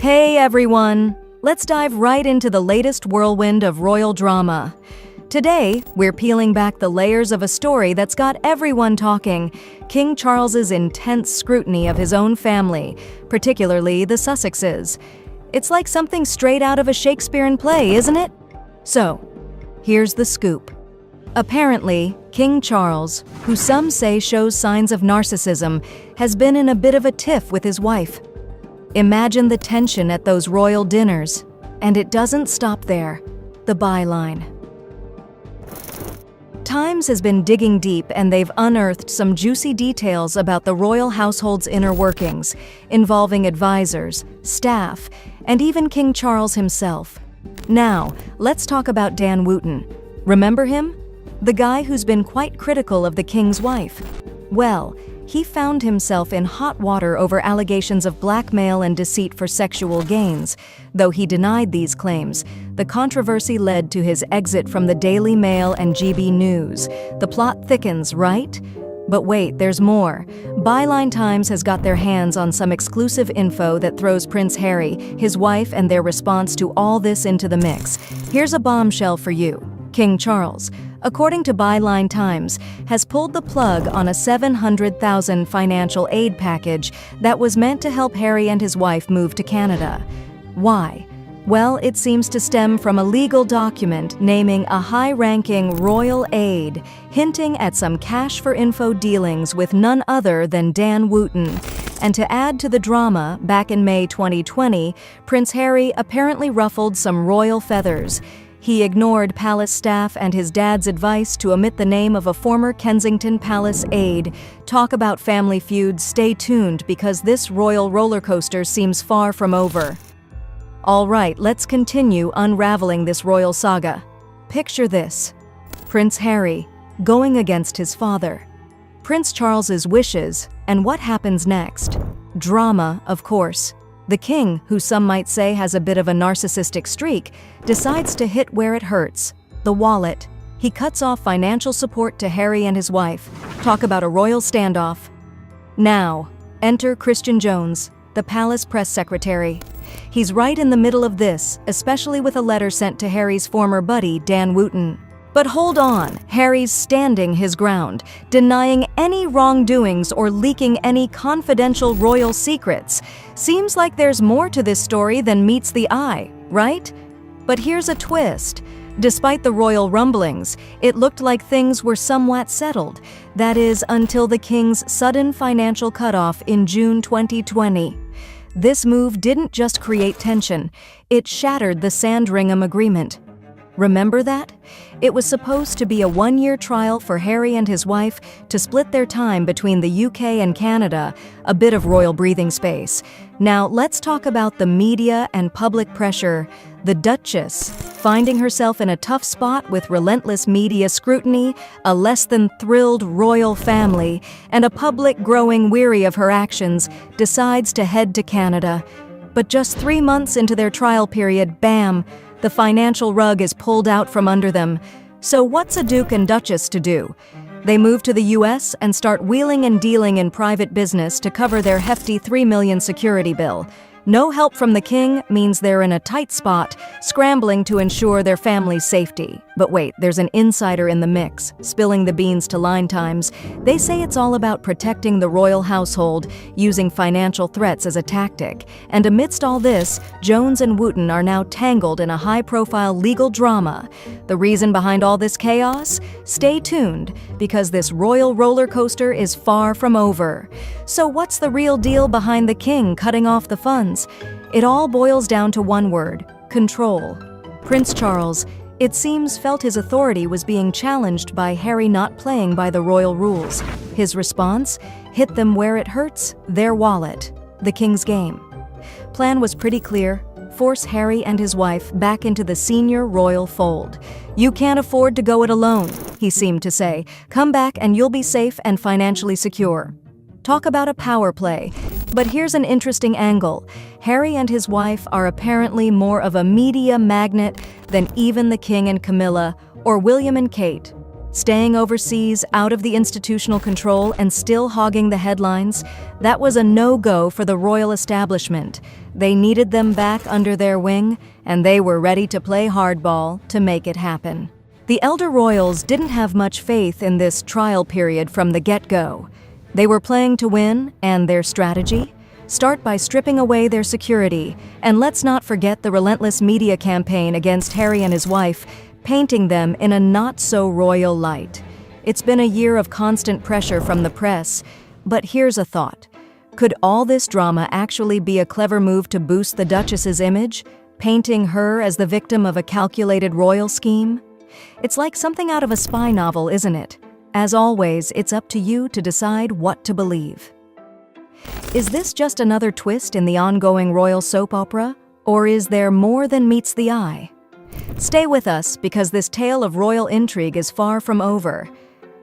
Hey everyone! Let's dive right into the latest whirlwind of royal drama. Today, we're peeling back the layers of a story that's got everyone talking: King Charles's intense scrutiny of his own family, particularly the Sussexes. It's like something straight out of a Shakespearean play, isn't it? So, here's the scoop. Apparently, King Charles, who some say shows signs of narcissism, has been in a bit of a tiff with his wife. Imagine the tension at those royal dinners. And it doesn't stop there. The byline. Times has been digging deep and they've unearthed some juicy details about the royal household's inner workings, involving advisors, staff, and even King Charles himself. Now, let's talk about Dan Wootton. Remember him? The guy who's been quite critical of the king's wife. Well, he found himself in hot water over allegations of blackmail and deceit for sexual gains. Though he denied these claims, the controversy led to his exit from the Daily Mail and GB News. The plot thickens, right? But wait, there's more. Byline Times has got their hands on some exclusive info that throws Prince Harry, his wife, and their response to all this into the mix. Here's a bombshell for you. King Charles, according to Byline Times, has pulled the plug on a $700,000 financial aid package that was meant to help Harry and his wife move to Canada. Why? Well, it seems to stem from a legal document naming a high-ranking royal aide, hinting at some cash-for-info dealings with none other than Dan Wootton. And to add to the drama, back in May 2020, Prince Harry apparently ruffled some royal feathers. He ignored palace staff and his dad's advice to omit the name of a former Kensington Palace aide. Talk about family feuds, stay tuned because this royal roller coaster seems far from over. All right, let's continue unraveling this royal saga. Picture this: Prince Harry going against his father, Prince Charles's wishes, and what happens next? Drama, of course. The king, who some might say has a bit of a narcissistic streak, decides to hit where it hurts: the wallet. He cuts off financial support to Harry and his wife. Talk about a royal standoff. Now, enter Christian Jones, the palace press secretary. He's right in the middle of this, especially with a letter sent to Harry's former buddy, Dan Wootton. But hold on, Harry's standing his ground, denying any wrongdoings or leaking any confidential royal secrets. Seems like there's more to this story than meets the eye, right? But here's a twist. Despite the royal rumblings, it looked like things were somewhat settled. That is, until the king's sudden financial cutoff in June 2020. This move didn't just create tension, it shattered the Sandringham Agreement. Remember that? It was supposed to be a one-year trial for Harry and his wife to split their time between the UK and Canada, a bit of royal breathing space. Now, let's talk about the media and public pressure. The Duchess, finding herself in a tough spot with relentless media scrutiny, a less-than-thrilled royal family, and a public growing weary of her actions, decides to head to Canada. But just 3 months into their trial period, bam! The financial rug is pulled out from under them. So what's a duke and duchess to do? They move to the US and start wheeling and dealing in private business to cover their hefty $3 million security bill. No help from the king means they're in a tight spot, scrambling to ensure their family's safety. But wait, there's an insider in the mix, spilling the beans to Line Times. They say it's all about protecting the royal household, using financial threats as a tactic. And amidst all this, Jones and Wootton are now tangled in a high-profile legal drama. The reason behind all this chaos? Stay tuned, because this royal roller coaster is far from over. So what's the real deal behind the king cutting off the funds? It all boils down to one word: control. Prince Charles, it seems, felt his authority was being challenged by Harry not playing by the royal rules. His response? Hit them where it hurts: their wallet. The king's game. Plan was pretty clear: force Harry and his wife back into the senior royal fold. You can't afford to go it alone, he seemed to say. Come back and you'll be safe and financially secure. Talk about a power play. But here's an interesting angle. Harry and his wife are apparently more of a media magnet than even the King and Camilla or William and Kate. Staying overseas, out of the institutional control and still hogging the headlines, that was a no-go for the royal establishment. They needed them back under their wing, and they were ready to play hardball to make it happen. The elder royals didn't have much faith in this trial period from the get-go. They were playing to win, and their strategy? Start by stripping away their security, and let's not forget the relentless media campaign against Harry and his wife, painting them in a not-so-royal light. It's been a year of constant pressure from the press, but here's a thought. Could all this drama actually be a clever move to boost the Duchess's image, painting her as the victim of a calculated royal scheme? It's like something out of a spy novel, isn't it? As always, it's up to you to decide what to believe. Is this just another twist in the ongoing royal soap opera, or is there more than meets the eye? Stay with us, because this tale of royal intrigue is far from over.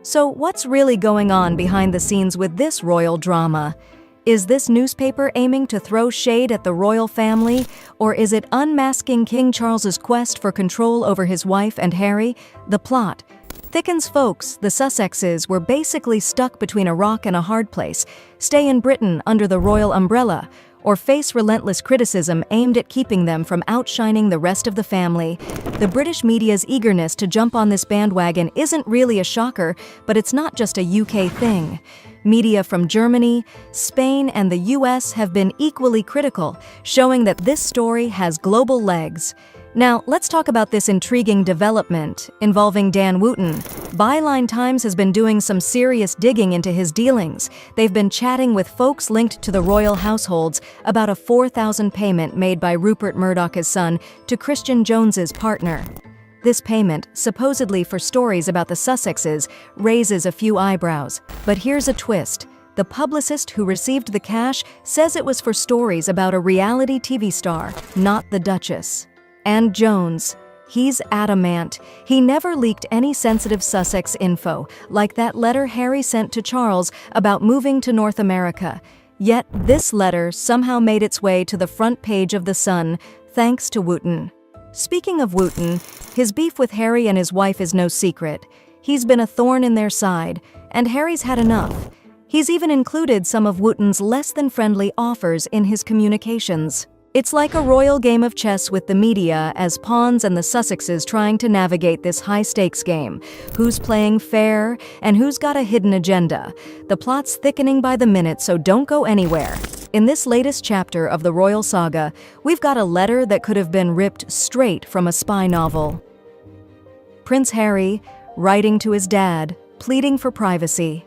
So what's really going on behind the scenes with this royal drama? Is this newspaper aiming to throw shade at the royal family, or is it unmasking King Charles's quest for control over his wife and Harry? The plot thickens. Folks, the Sussexes were basically stuck between a rock and a hard place: stay in Britain under the royal umbrella, or face relentless criticism aimed at keeping them from outshining the rest of the family. The British media's eagerness to jump on this bandwagon isn't really a shocker, but it's not just a UK thing. Media from Germany, Spain, and the US have been equally critical, showing that this story has global legs. Now, let's talk about this intriguing development involving Dan Wootton. Byline Times has been doing some serious digging into his dealings. They've been chatting with folks linked to the royal households about a $4,000 payment made by Rupert Murdoch's son to Christian Jones's partner. This payment, supposedly for stories about the Sussexes, raises a few eyebrows. But here's a twist. The publicist who received the cash says it was for stories about a reality TV star, not the Duchess. And Jones, he's adamant. He never leaked any sensitive Sussex info, like that letter Harry sent to Charles about moving to North America. Yet this letter somehow made its way to the front page of The Sun, thanks to Wootton. Speaking of Wootton, his beef with Harry and his wife is no secret. He's been a thorn in their side, and Harry's had enough. He's even included some of Wootton's less-than-friendly offers in his communications. It's like a royal game of chess with the media as pawns and the Sussexes trying to navigate this high-stakes game. Who's playing fair and who's got a hidden agenda? The plot's thickening by the minute, so don't go anywhere. In this latest chapter of the royal saga, we've got a letter that could have been ripped straight from a spy novel. Prince Harry, writing to his dad, pleading for privacy.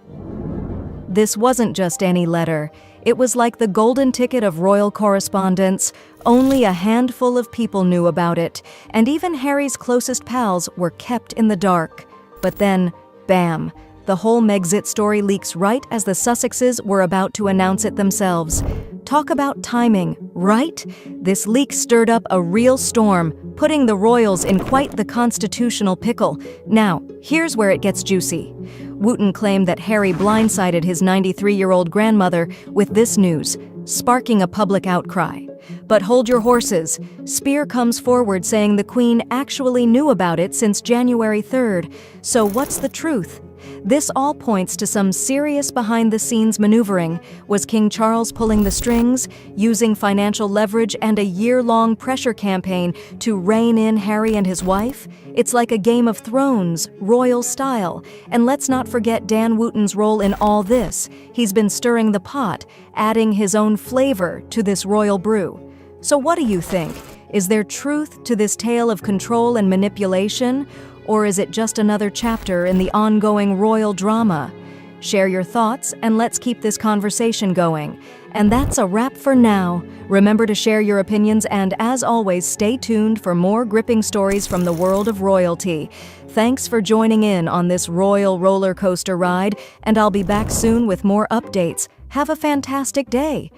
This wasn't just any letter. It was like the golden ticket of royal correspondence. Only a handful of people knew about it, and even Harry's closest pals were kept in the dark. But then, bam, the whole Megxit story leaks right as the Sussexes were about to announce it themselves. Talk about timing, right? This leak stirred up a real storm, putting the royals in quite the constitutional pickle. Now, here's where it gets juicy. Wootton claimed that Harry blindsided his 93-year-old grandmother with this news, sparking a public outcry. But hold your horses. Spear comes forward saying the Queen actually knew about it since January 3rd. So what's the truth? This all points to some serious behind-the-scenes maneuvering. Was King Charles pulling the strings, using financial leverage and a year-long pressure campaign to rein in Harry and his wife? It's like a Game of Thrones, royal style. And let's not forget Dan Wootton's role in all this. He's been stirring the pot, adding his own flavor to this royal brew. So what do you think? Is there truth to this tale of control and manipulation? Or is it just another chapter in the ongoing royal drama? Share your thoughts and let's keep this conversation going. And that's a wrap for now. Remember to share your opinions and, as always, stay tuned for more gripping stories from the world of royalty. Thanks for joining in on this royal roller coaster ride, and I'll be back soon with more updates. Have a fantastic day.